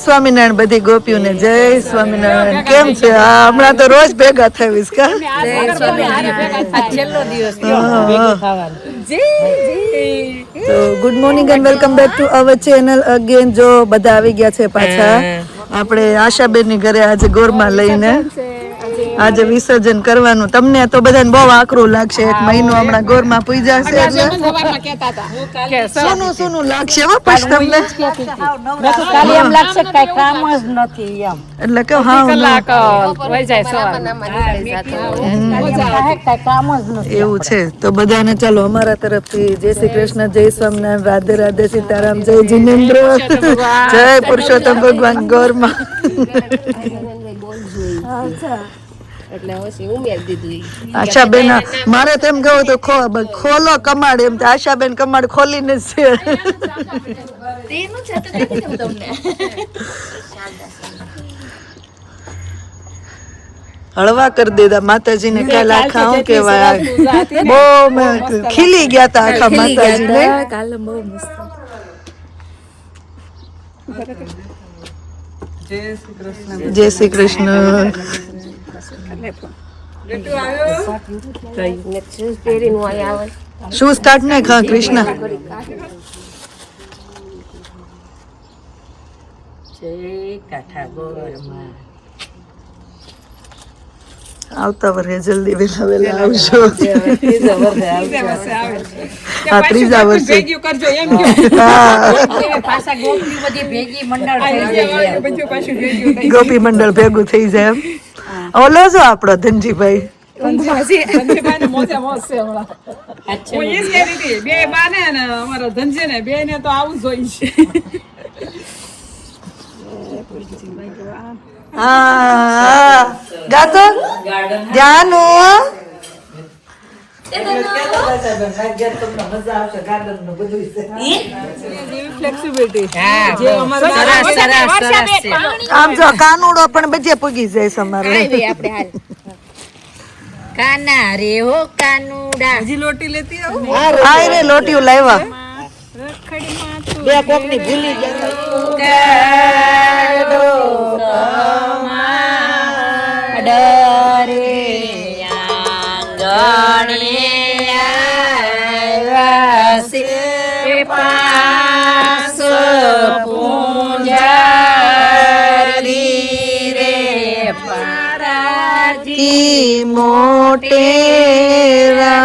સ્વામિનારાયણ બધી ગોપીઓને જય સ્વામિનારાયણ. કેમ છે? હમણાં તો રોજ ભેગા થઈશ કા? તો good morning and welcome back to our channel again. જો બધા આવી ગયા છે પાછા આપણે આશાબેન ની ઘરે આજે ગોરમાં લઈને. આજે વિસર્જન કરવાનું. તમને તો બધાને બહુ આકરું લાગશે. એક મહિનો હમણાં ગોરમાં પૂજા છે એટલે સોનું લાગશે હો. પછી તમને કાલે એમ લાગશે કે કઈ કામ જ નથી એમ. એટલે કે હા કામ જ નથી એવું છે. તો બધાને ચાલો અમારા તરફથી જય શ્રી કૃષ્ણ, જય સ્વામિનારાયણ, રાધે રાધે, સીતારામ, જય જીનેન્દ્ર, જય પુરુષોત્તમ ભગવાન ગોરમાં. આશાબેન મારે તેમ કહું તો ખોલો કમાડ. એમ તો આશાબેન કમાડ ખોલીને જ છે. હળવા કરી દીધા માતાજીને. કાલ આખા હું કેવાય બહુ ખીલી ગયા તા આખા માતાજીને. જય શ્રી કૃષ્ણ. શું સ્ટાર્ટ ને ખા કૃષ્ણ આવતા વર્ષે જલ્દી વેલા વેલા આવજો. આ ત્રીજા વર્ષે ગોપી મંડળ ભેગું થઈ જાય એમ. ઓલો જો આપણો ધનજીભાઈ ગાતો ધ્યાન આમ જો કાનુડો પણ બધે પૂગી જાય અમારે. કાના રે હો કાનુડા. હજી લોટી લેતી આવું. હા રે લોટીઓ લાવ્યા. બે કોક ની ભૂલી મોટેરા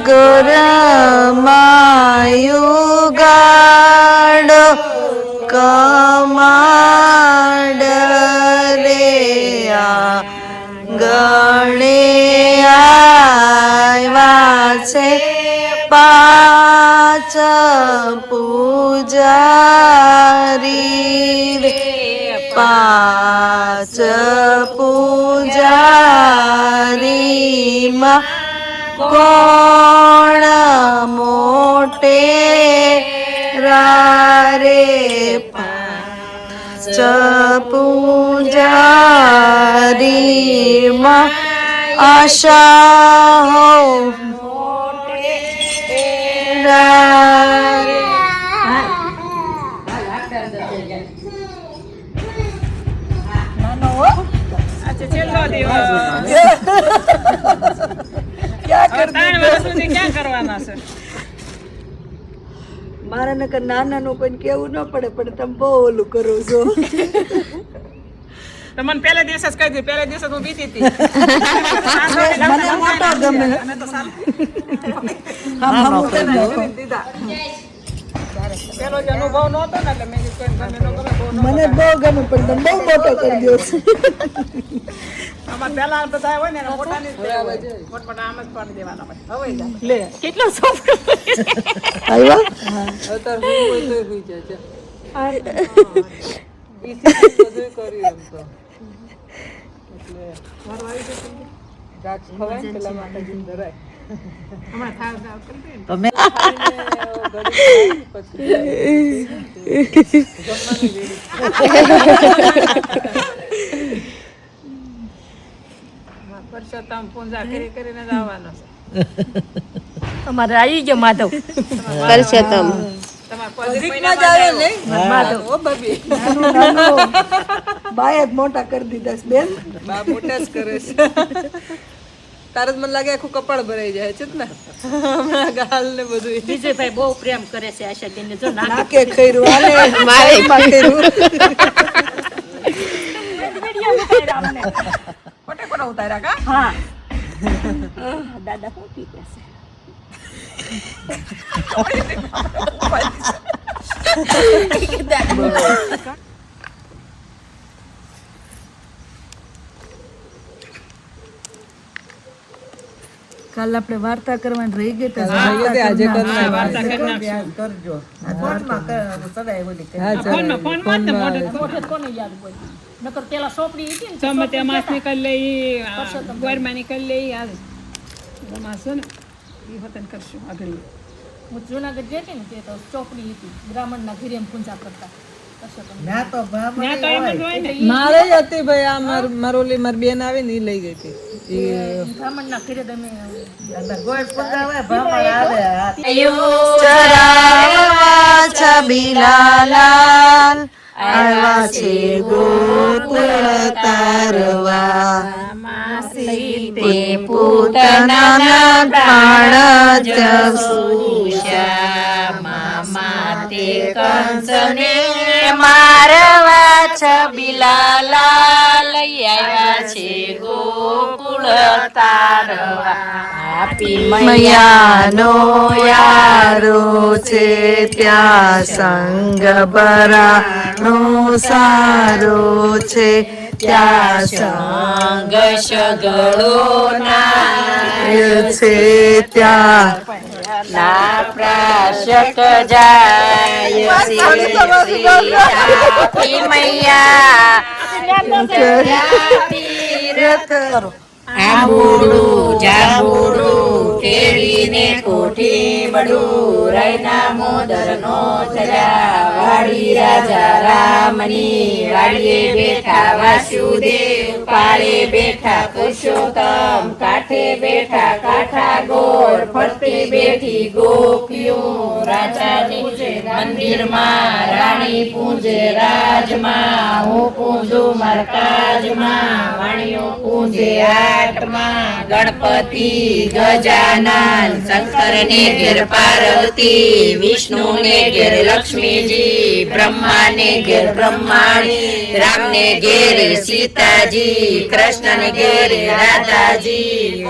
ગોરમાયુગાડો કમાડ રે ગણે આવ્યા છે પાંચ પૂજારી રે. પાંચ પૂજારીમાં કોણ મોટે રે. પાંચ પૂજારીમાં આશા હો મારા નકર નાના નું કોઈ કેવું ન પડે પણ તમે બહુ ઓલું કરો છો. મને પહેલા દિવસે જ કહી દીધું. પહેલા દિવસે હું બીતી હતી. મને મોટો ગમે. પેલો જે અનુભવ નહોતો ને એટલે મેં કીધું ગમે ન ગમે બહુ મને બહુ ગમે પણ તમે બહુ મોટો કરી દો છો. અમાર પહેલા બધા હોય ને મોટાની મોટપટા આમ જ પાડી દેવાના હોય. હવે લે કેટલો સોફ્ટ આવ્યા અતાર હું કોઈ તો હોઈ જાય છે. ઈ બધું કર્યું એમ તો. એટલે મારો આવી જશે. ગાચ ખવાય ને પેલા માતાજી ધરાય. હમણાં થાવ કરી દે. તમે પરસોત્તમ પૂજા કરીને જ આવવાનો છે. અમારે આવી ગયો માધવ પરસોત્તમ. તમારા નજીકમાં જ આવે નહીં ઓ બબી બાય જ મોટા કરી દીધા છે બેન. બા મોટા જ કરે છે તારે જ મને લાગે આખું કપાળ ભરાઈ જાય છે ને હમણાં ગાલ ને બધું વિજયભાઈ બહુ પ્રેમ કરે છે આશાબેનને. જો નાકે ખૈરું હાલે મારે ખૈરું કોટે કોટા ઉતાર્યા કા હા દાદા પોતી છે. કાલ આપણે વાર્તા કરવાની રહી ગઈ તો આજે કરજો કોને યાદ હોય નકર પેલા સોપડી હતી ને સમતે માસ નીકળ લઈ ગોરમાં નીકળ લઈ આજ માસ ને ઈ હોતન કરશું આગળ હું જુનાગઢ જતી ને તે તો ચોપડી હતી બ્રાહ્મણના ઘરે એમ પૂજા કરતા. મારે હતી ભાઈ આ મારોલી મારી બેન આવી ને ઈ લઈ ગઈ હતી બ્રાહ્મણના ઘરે તમે ચરાવવા છબીલાલાલ આવ્યા છે ગોકુળ તારવા તે પૂતનાના પ્રાણ જસુષા માતે કંસને મારવા છબીલાલાલ આવ્યા છે ગોકુળ તારવા મૈયાનો યારો છે ત્યાં સંગ બરાનો સારો છે ત્યાં સંગ સગળો નાય છે ત્યાં ના પ્રાશક જાય શ્રી મૈયા તીરથ આંબુડું જાંબુડું કેળીને કોઠી બડું રાયના મોદરનો થયા વાડી રાજા રામની વાડીએ બેઠા વાસુદેવ પાળે બેઠા પુરુષોત્તમ કાંઠે બેઠા કાંઠા ગોર ફરતે બેઠી ગોપીઓ રાજાની મંદિરમાં રાણી પૂજે રાજમાં હું પૂજું મરકાજમાં વાણીઓ પૂજે આટમાં ગણપતિ ગજાનન શંકર ને ઘેર પાર્વતી વિષ્ણુ ને ઘેર લક્ષ્મીજી બ્રહ્મા ને ઘેર બ્રહ્માણી રામ ને ઘેર સીતાજી કૃષ્ણ ને ઘેર રાધાજી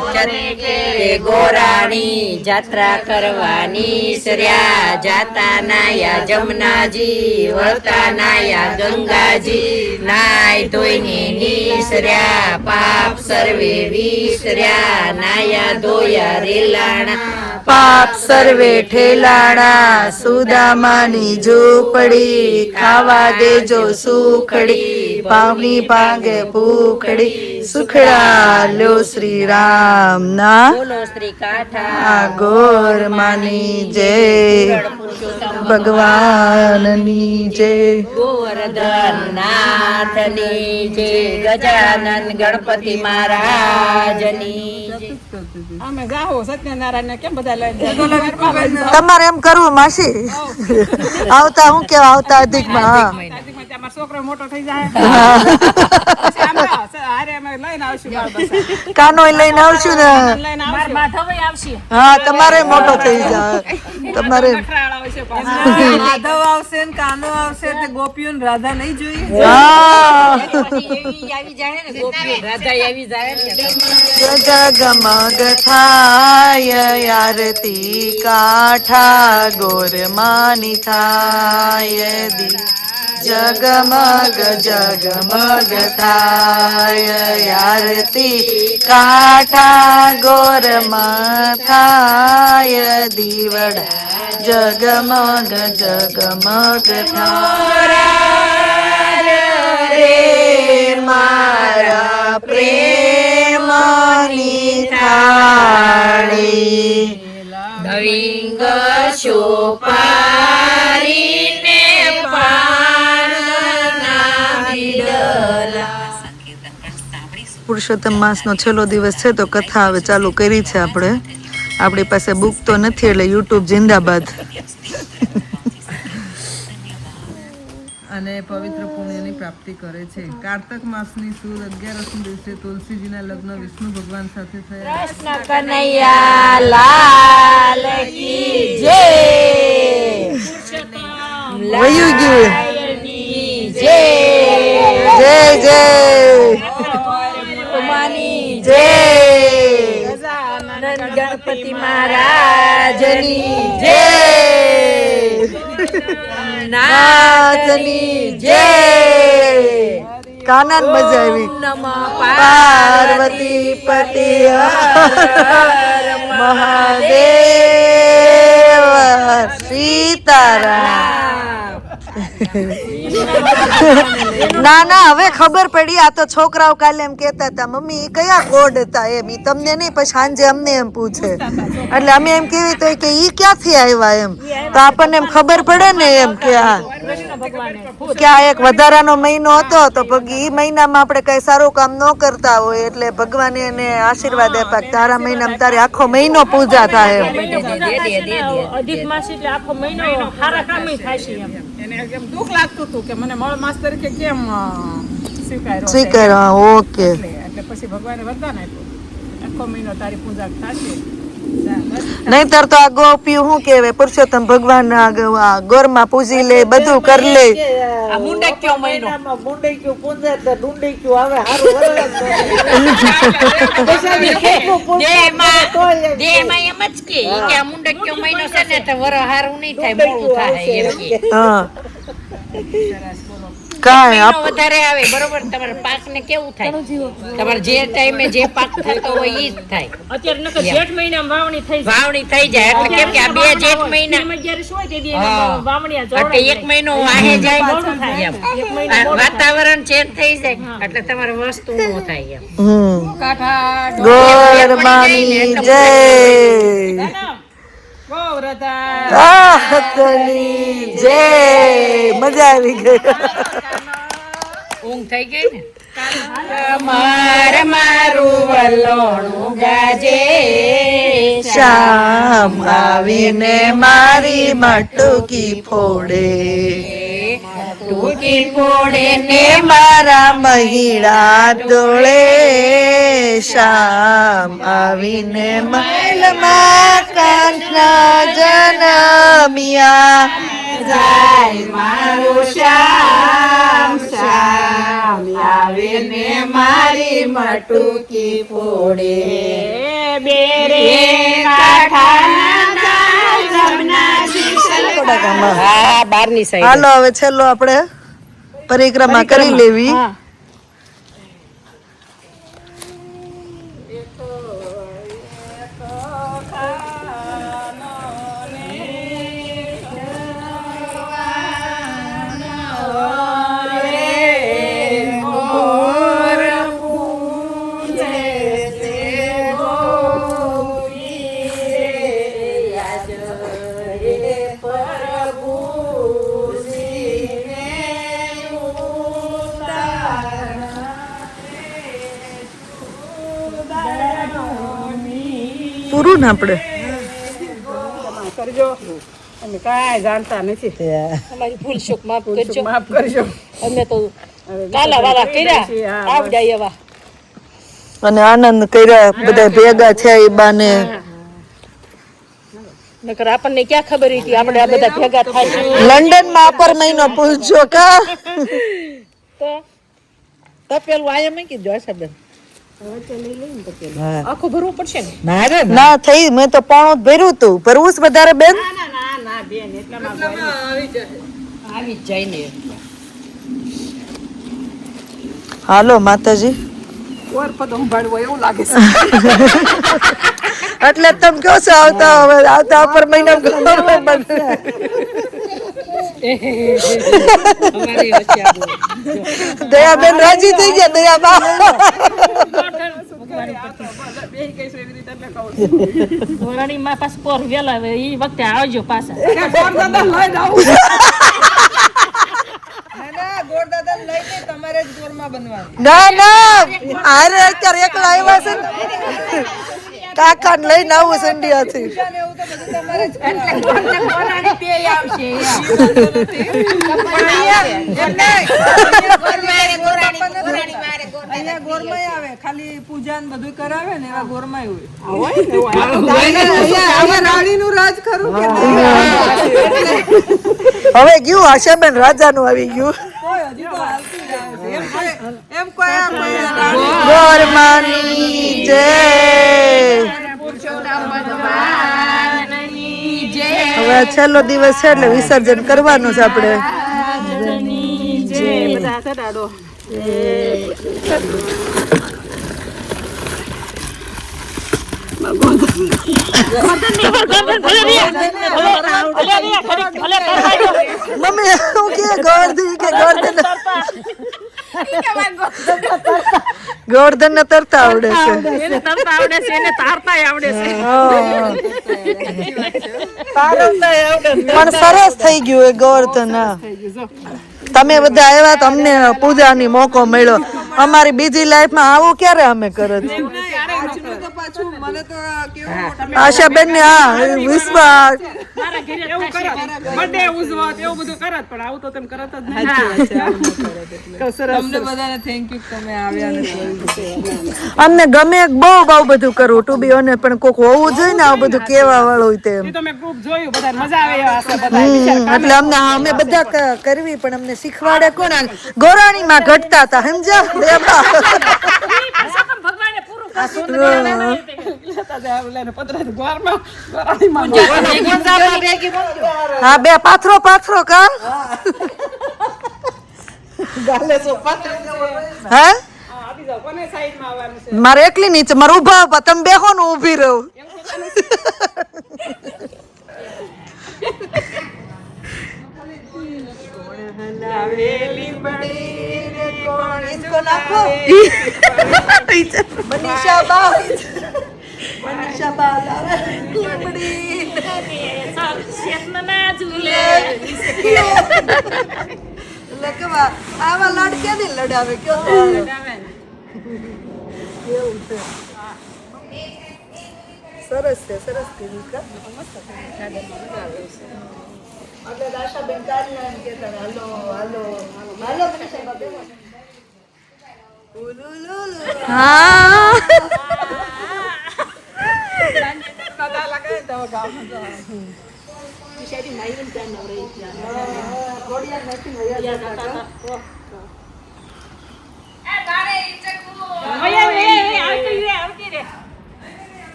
ગોરાણી જાત્રા કરવાની સર્યા જાતા નાયા જમનાજી વળતા નાયા ગંગાજી નાય ધોઈને નીસર્યા પાપ સર્વે વિસર્યા નાયા ધોયા રેલાણા પાપ સર્વે ઠેલાણા સુદામાની ઝૂંપડી ખાવા દેજો સુખડી પાવની પાંગે ભૂખડી સુખડા લ્યો શ્રી રામ ના બોલો શ્રી કાંઠા ગોર માની જય ભગવાનની જય ગોવર્ધન નાથની જય ગજાનન ગણપતિ મહારાજની અમે જાહો સત્યનારાયણ ને કેમ બધા લઈ જાય તમારે એમ કરવું માસી આવતા હું કેવા આવતા અધિકમાં હા અમારો છોકરો મોટો થઈ જાય પછી હારે અમે લઈને આવશું બાળ બચ્ચા. કાનો લઈને આવશું ને લઈને માર માધવય આવશે. હા તમારે મોટો થઈ જાય તમારે નખરાળા હોય છે પાછા. માધવ આવશે ને કાનો આવશે તે ગોપીઓ ને રાધા નહીં જોઈએ હા એવી આવી જાય ને ગોપીઓ રાધા આવી જાય ને જગમગ થાય આરતી કાંઠા ગોરમાની થાય દી જગમગ જગમગ થાય આરતી કાંઠા ગોરમાં થાય દીવડા જગમગ જગમગ થાય રે મારા પ્રેમની થાળી નવિંગ શોપારીને પુરુષોત્તમ માસનો છેલ્લો દિવસ છે તો કથા હવે ચાલુ કરી છે આપણે. આપણી પાસે બુક તો નથી એટલે યુટ્યુબ જિંદાબાદ. અને પવિત્ર પુણ્યની પ્રાપ્તિ કરે છે. કાર્તક માસની સુદ 11ના દિવસે તુલસીજીના લગ્ન વિષ્ણુ ભગવાન સાથે થયા. કૃષ્ણ કનૈયા લાલ કી જય. વયું ગયું. જય જય જય માની જય આનંદ ગણપતિ મહારાજની જય. નાથની જય. કાનાન મજા આવી. નમઃ પાર્વતી પતિ મહાદેવ સીતારામ. ના ના હવે ખબર પડી. આ તો છોકરાઓ કાલે એમ કહેતા હતા મમ્મી ઈ કયા કોડ હતા એમ. ઈ તમને નહીં પછી સાંજે અમને એમ પૂછે એટલે અમે એમ કેવી તો કે ઈ ક્યાંથી આવ્યા એમ. તો આપણને એમ ખબર પડે ને એમ કે આ એક વધારાનો મહિનો હતો તો પછી ઈ મહિનામાં આપણે કઈ સારું કામ ન કરતા હોય એટલે ભગવાને એને આશીર્વાદ આપ્યા કે તારા મહિનામાં તારે આખો મહિનો પૂજા થાય એમ. અધિક માસ એટલે આખો મહિનો સારા કામ થાય છે એમ. એને એમ દુઃખ લાગતું હતું કે મને મળ માસ તરીકે કેમ સ્વીકાર્યો છે. સ્વીકાર. ઓકે. એટલે પછી ભગવાને વરદાન આપ્યું આખો મહિનો તારી પૂજા થશે. નહીતર તો આ ગોપીઓ શું કહેવાય પુરુષોત્તમ ભગવાન ગોરમાં પૂજી લે બધું કરી લે. આ મુંડક્યો મહિનો મુંડક્યું પૂંજે તો ડુંડક્યું આવે હારું દેહમાં એમ જ કે આ મુંડક્યો મહિનો છે ને તો વરો હારું નહીં થાય મોડું થાય એમ કે. હા કાંઈ મહિનો વધારે આવે બરોબર. તમારા પાક ને કેવું થાય તમારે જે ટાઈમે જે પાક થતો હોય ઈ જ થાય. અત્યારે નકર જેઠ મહિનામાં વાવણી થઈ જાય એટલે કેમ કે આ બે જેઠ મહિના વાવણી એટલે એક મહિનો વાહે જાય એમ. વાતાવરણ ચેન્જ થઈ જાય એટલે તમારે વસ્તુ નો થાય એમ. ગોરમાની જય. રાહતની જય. મજા આવી ગઈ. ઊંઘ થઈ ગઈ ને. મારું વલોણું ગાજે શામ આવીને મારી માટુકી ફોડે. ટૂંકી ફોડે ને મારા મહિડા દોળે. શામ આવીને મહેલમાં કાંઠના જનમિયા. જાય મારું શ્યામ શ્યામ આવે ને મારી મટુકી ફોડે. બેરે હા 12ની સાઈડ. હાલો હવે છેલ્લો આપણે પરિક્રમા કરી લેવી. પૂરું ને આપણે કરજો અમે કાંઈ જાણતા નથી. અમારી ભૂલ ચૂક માફ કરજો. માફ કરજો. અમે તો કાલા વાળા કર્યા આવડ્યા એવા. અને આનંદ કર્યા બધા ભેગા થયા એ બાને. નકર આપણને ક્યાં ખબર હતી આપણે આ બધા ભેગા થાય. લંડન માં અપર મહિનો પૂછજો કા તો પેલું આયા મેં કીધું આશાબેન આખું ભરવું પડશે ને. ના થઈ મેં તો પોણું ભર્યું તું. ભરવું જ વધારે બેન. ના બેન એટલામાં આવી જ જાય ને. હાલો માતાજી. ઓર પદ ઉંભાડવો એવું લાગે છે. એટલે તમે કહો છો આવતા અપર મહિના દયાબેન રાજી થઈ ગયા. દયાબા ધોરણી માં પાછું પોર વેલા આવે ઈ વખતે આવજો પાછા. ના ના અરે અત્યારે એકલા આવ્યા છે ને. કાકાને લઈને આવું સંડિયાથી. ગોરાણી પેય આવશે અહીંયા ગોરમાય આવે ખાલી પૂજા ને બધું કરાવે ને એવા ગોરમાય હોય રાણીનું રાજ ખરું કે હવે ગયું આશાબેન રાજાનું આવી ગયું. હજી તો હાલતું જ આવે છે. એમ કોઈ આ કોઈ ગોરમાની જય. હવે આ છેલ્લો દિવસ છે એટલે વિસર્જન કરવાનું છે આપણે. બધા ચડાડો મમ્મી હું કે ગોળધી કે ગોળધન ને તરતા આવડે છે. એને તરતા આવડે છે એને તારતાય આવડે છે. પણ સરસ થઈ ગયું એ ગોળધન. તમે બધા આવ્યા તો અમને પૂજાની મોકો મળ્યો. અમારી બીજી લાઈફમાં આવું ક્યારે અમે કરત. પાછું મને તો કેવું આશાબેન ને હા વિશ્વાસ બર્થડે ઉજવત એવું બધું કરત પણ આવું તો તમે કરત જ નહીં. તમને બધાને થેન્ક યુ તમે આવ્યા ને અમને ગમે બહુ બધું કરવું ટુ બી ઓનેસ્ટ પણ કોક હોવું જોઈએ ને આ બધું કેવા વાળું હોય તેમ. તમે ગ્રુપ જોયું બધા મજા આવે એવા હશે બધા. એટલે અમને અમે બધા કરવી પણ અમને શીખવાડે કોણ. ગોરાણી માં ઘટતા હતા સમજ્યા બેબા. ભગવાને પૂરું હા બે પાથરો કા હે મારે એકલી નીચે મારે ઉભા તમે બેહો ને ઉભી રહો. આવા લડકે નહીં લડાવે સરસ છે સરસ કર્યું કા. એટલે આશાબેન કાઢીને એમ કહેતા હાલો હાલો હાલો હા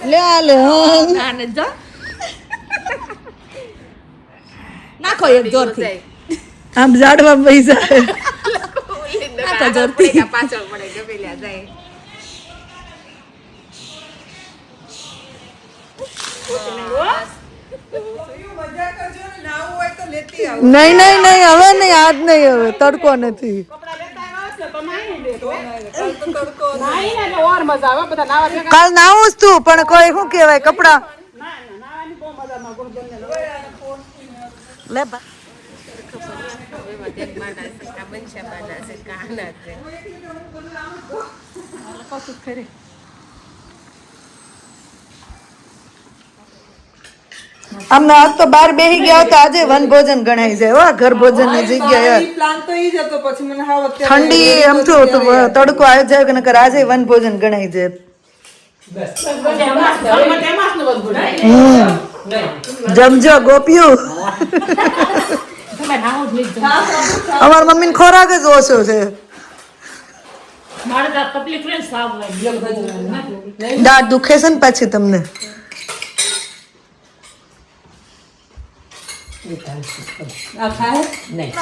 લે લે નાખો એક જોરથી આમ ઝાડવા પૈસા નાખો જોરથી પાછળ પડે ગમેલ્યા જાય. નહીં હવે નહીં આજ નહીં હવે તડકો નથી. કાલ નાવું જ તું પણ કોઈ શું કેવાય કપડા લે અમને આજ તો બહાર બેસી ગયા તો આજે વન ભોજન ગણાય જાય. હો ઘર ભોજન ની જગ્યાએ પ્લાન તો ઈ જ હતો પછી મને હાવ અત્યારે ઠંડી એમ થયું તો તડકો આવી જાય કે નકર આજે વન ભોજન ગણાય જાય. જમજો ગોપિયું. અમાર મમ્મી ને ખોરાક જ ઓછો છે. મારે તો તકલીફ રહે સાવ દાંત દુખે છે ને પાછી તમને.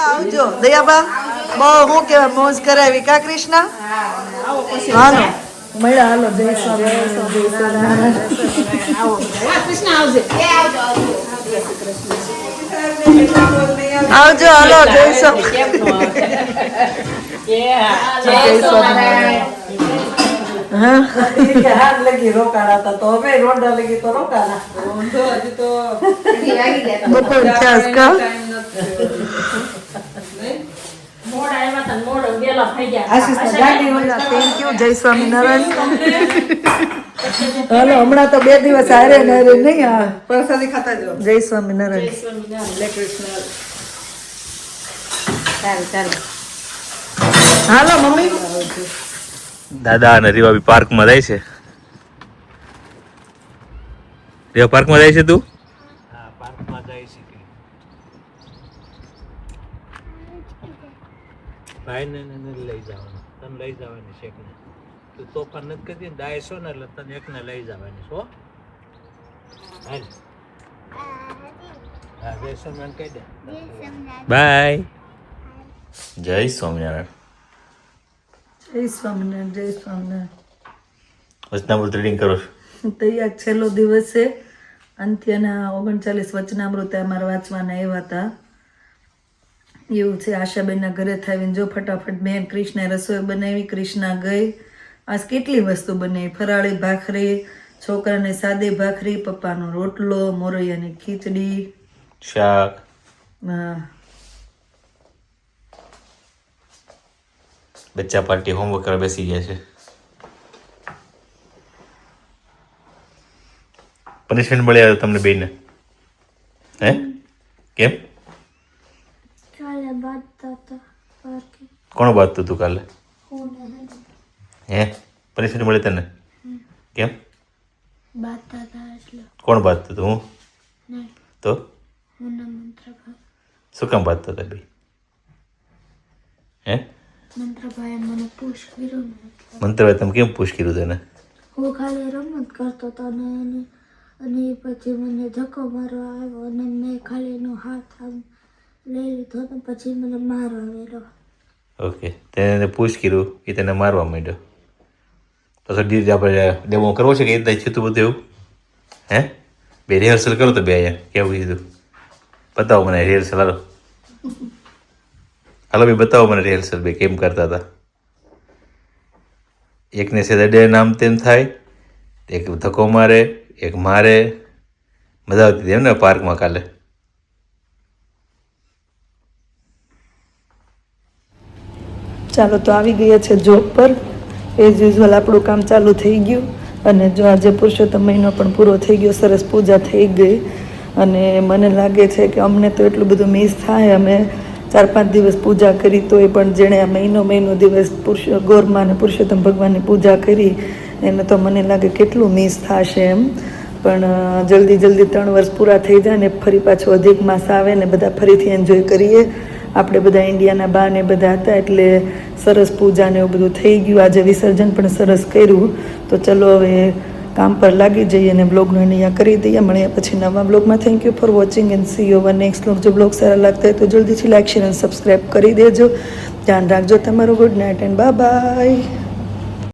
આવજો દયાબા બહુ હું કેવાય મોજ કરાવી કા કૃષ્ણ. હાલો મળ્યા હાલો જય સ્વામિનારાયણ. આવજો હાલો જય હાથ લગી રોકાણા તો હવે રોંડા લગી તો રોકાણા. હજી તો બપોર છાસ કા મોડા આવ્યા હતા ને મોડા વેલા થઈ ગયા આશીષના ગાડી ઓલા થેન્ક યુ જય સ્વામિનારાયણ હાલો હમણાં તો 2 દિવસ હારે ને હારે નહીં આ પ્રસાદી ખાતા જાઓ. જય સ્વામિનારાયણ જય કૃષ્ણ. ચાલો હાલો મમ્મી દાદા અને રીવા બી પાર્કમાં જાય છે. રીવા પાર્કમાં જાય છે તું? હા પાર્કમાં જાય છે. ભાઈને લઈ જવાનું, તને લઈ જવાની છે એકને. તું તોફાન નથી કરતી ને ડાયસો ને એટલે તને એકને લઈ જવાની છો. હાલ હા જય સ્વામિનારાયણ કહી દે. બાય. જય સ્વામિનારાયણ. જય સ્વામિનારાયણ જય સ્વામિનારાયણ વચનામૃત રીડિંગ કરો છો? તૈયાર છેલ્લો દિવસ છે. અંત્યના 39 વચનામૃત અમારે વાંચવાના આવ્યા હતા. એવું છે આશાબેનના ઘરે થાવીને જો ફટાફટ બેન કૃષ્ણે રસોઈ બનાવી. કૃષ્ણા ગઈ આજ કેટલી વસ્તુ બનાવી. ફરાળી ભાખરી, છોકરાને સાદી ભાખરી, પપ્પાનો રોટલો, મોરૈયાની ખીચડી, શાક. બચ્ચા પાર્ટી હોમવર્ક કરવા બેસી ગયા છે. પનિશમેન્ટ મળી આવ્યો તમને બેને? હે કેમ? કોણ બાંધતું તું કાલે? હે પનિશમેન્ટ મળી તને? કેમ? કોણ બાંધતું તું? હું તો શું કામ બાંધતા હતા ભાઈ? હે મંત્રભાઈ મને પુશ કર્યો ને મંત્રભાઈ તમે કેમ પુશ કર્યું તને? હું ખાલી રમત કરતો હતો અને પછી મને ધક્કો મારવા આવ્યો અને મેં ખાલી એનો હાથ આમ લઈ લીધો ને પછી મને મારવા આવ્યો. ઓકે તેને પુશ કર્યું એ તને મારવા માંડ્યો. તો આપણે ડેમો કરવો છે કે એ છે તું બધું એવું? હે બે રિહર્સલ કરો તો બે અહીંયા કેવું કીધું બતાવો મને રિહર્સલ. હાલો હાલો ભાઈ બતાવો મને રિહર્સલ બે કેમ કરતા હતા. એકને સેટરડે નામ તેમ થાય, એક ધક્કો મારે, એક મારે. મજા આવતી હતી એમ ને પાર્કમાં કાલે? ચાલો તો આવી ગયા છે જોબ પર. એઝ યુઝ્યુઅલ આપણું કામ ચાલુ થઈ ગયું. અને જો આજે પુરુષોત્તમ મહિનો પણ પૂરો થઈ ગયો, સરસ પૂજા થઈ ગઈ. અને મને લાગે છે કે અમને તો એટલું બધું મિસ થાય. અમે 4-5 દિવસ પૂજા કરી તોય પણ જેણે આ મહિનો દિવસ ગોરમાં અને પુરુષોત્તમ ભગવાનની પૂજા કરી એને તો મને લાગે કેટલું મિસ થશે એમ. પણ જલ્દી 3 વર્ષ પૂરા થઈ જાય ને ફરી પાછો અધિક માસ આવે ને બધા ફરીથી એન્જોય કરીએ. આપણે બધા ઇન્ડિયાના બા ને બધા હતા એટલે સરસ પૂજા ને એવું બધું થઈ ગયું. આજે વિસર્જન પણ સરસ કર્યું. તો ચલો હવે કામ પર લાગી જઈએ અને બ્લોગનો અહીંયા કરી દઈએ. મળીએ પછી નવા બ્લોગમાં. Thank you for watching and C you hour next blog. જો બ્લોગ સારા લાગતા હોય તો જલ્દીથી લાઈક શેર અને સબસ્ક્રાઈબ કરી દેજો. ધ્યાન રાખજો તમારું. Good night and bye bye.